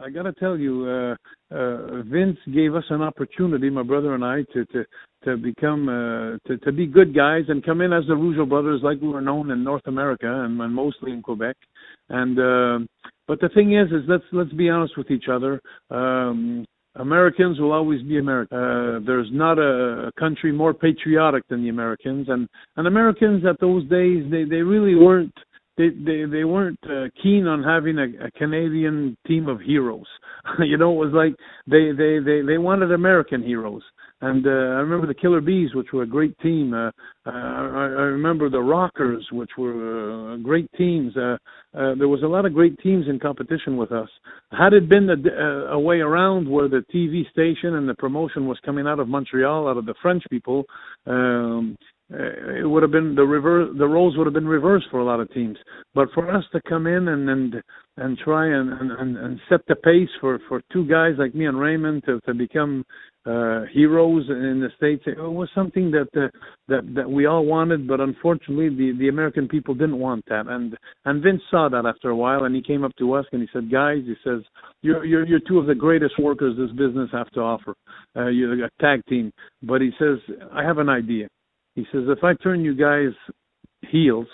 I got to tell you, Vince gave us an opportunity, my brother and I, to become to be good guys and come in as the Rougeau brothers, like we were known in North America and mostly in Quebec. And but the thing is let's be honest with each other. Americans will always be American. There's not a country more patriotic than the Americans, and Americans at those days they really weren't. They weren't keen on having a Canadian team of heroes. You know, it was like they wanted American heroes. And I remember the Killer Bees, which were a great team. I remember the Rockers, which were great teams. There was a lot of great teams in competition with us. Had it been a way around where the TV station and the promotion was coming out of Montreal, out of the French people, it would have been the roles would have been reversed for a lot of teams. But for us to come in and try and set the pace for two guys like me and Raymond to become heroes in the States, it was something that we all wanted, but unfortunately the American people didn't want that. And Vince saw that after a while, and he came up to us and he said, "Guys," he says, "you're two of the greatest workers this business have to offer. You're a tag team." But he says, "I have an idea." He says, "If I turn you guys heels,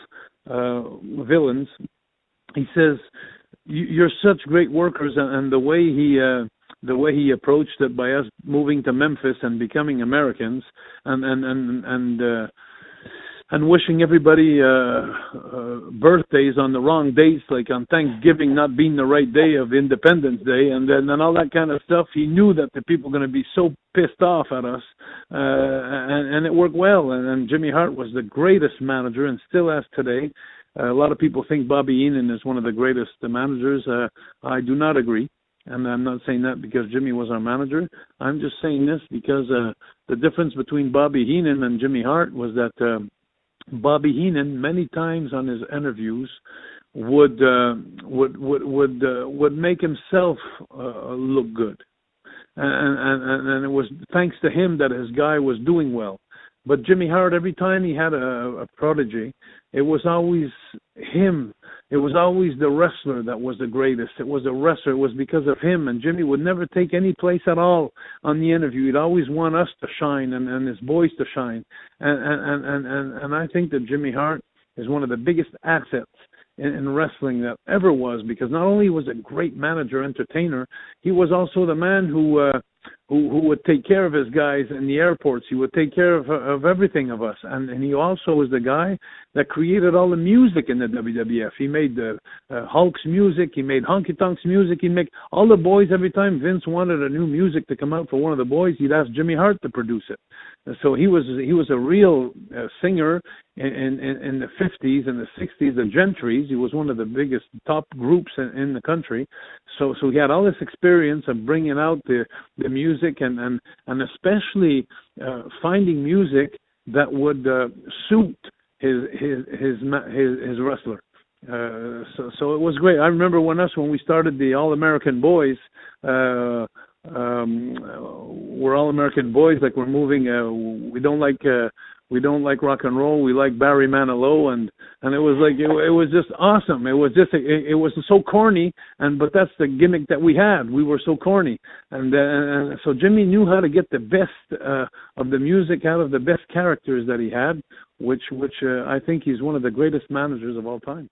villains," he says, "you're such great workers," and the way he approached it by us moving to Memphis and becoming Americans and wishing everybody birthdays on the wrong dates, like on Thanksgiving not being the right day of Independence Day, and all that kind of stuff. He knew that the people were going to be so pissed off at us, and it worked well. And Jimmy Hart was the greatest manager, and still as today. A lot of people think Bobby Heenan is one of the greatest managers. I do not agree. And I'm not saying that because Jimmy was our manager. I'm just saying this because the difference between Bobby Heenan and Jimmy Hart was that Bobby Heenan, many times on his interviews, would make himself look good, and it was thanks to him that his guy was doing well. But Jimmy Hart, every time he had a protege, it was always him. It was always the wrestler that was the greatest. It was the wrestler. It was because of him. And Jimmy would never take any place at all on the interview. He'd always want us to shine and his boys to shine. And I think that Jimmy Hart is one of the biggest assets in wrestling that ever was, because not only was a great manager, entertainer, he was also the man who would take care of his guys in the airports. He would take care of everything of us. And he also was the guy that created all the music in the WWF. He made the Hulk's music. He made Honky Tonk's music. He'd make all the boys, every time Vince wanted a new music to come out for one of the boys, he'd ask Jimmy Hart to produce it. And so he was a real singer in the 50s and the 60s, the Gentrys. He was one of the biggest top groups in the country. So he had all this experience of bringing out the music and especially finding music that would suit his wrestler. So it was great. I remember when we started the All American Boys. We're All American Boys. Like we're moving. We don't like rock and roll. We like Barry Manilow, and it was like it was just awesome. It was just it was so corny, but that's the gimmick that we had. We were so corny, and so Jimmy knew how to get the best of the music out of the best characters that he had, which I think he's one of the greatest managers of all time.